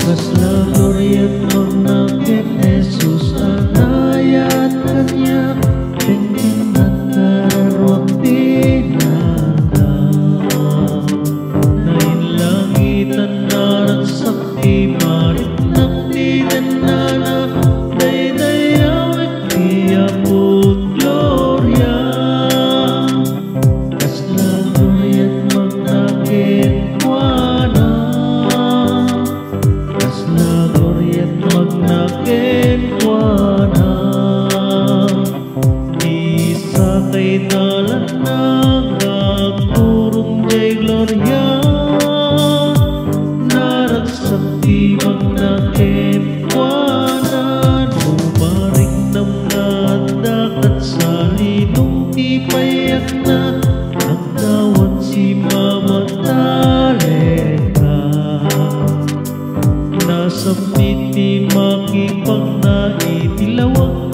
Kasla gloria't magnakit Jesus anayat kanya tingin nakararwag tinana nainlangitan naran sakti marit naktinan nana daydayawit tiyaput gloria kasla gloria't magnakit kuana kasla gloria't magnakit kuana isa kay dalan nagagturong jay gloria nagsakti magnakit kuana numaring namnadakat sa linong tipayak na ang dawat si Mama Taleka nasa piti makipag na itilawag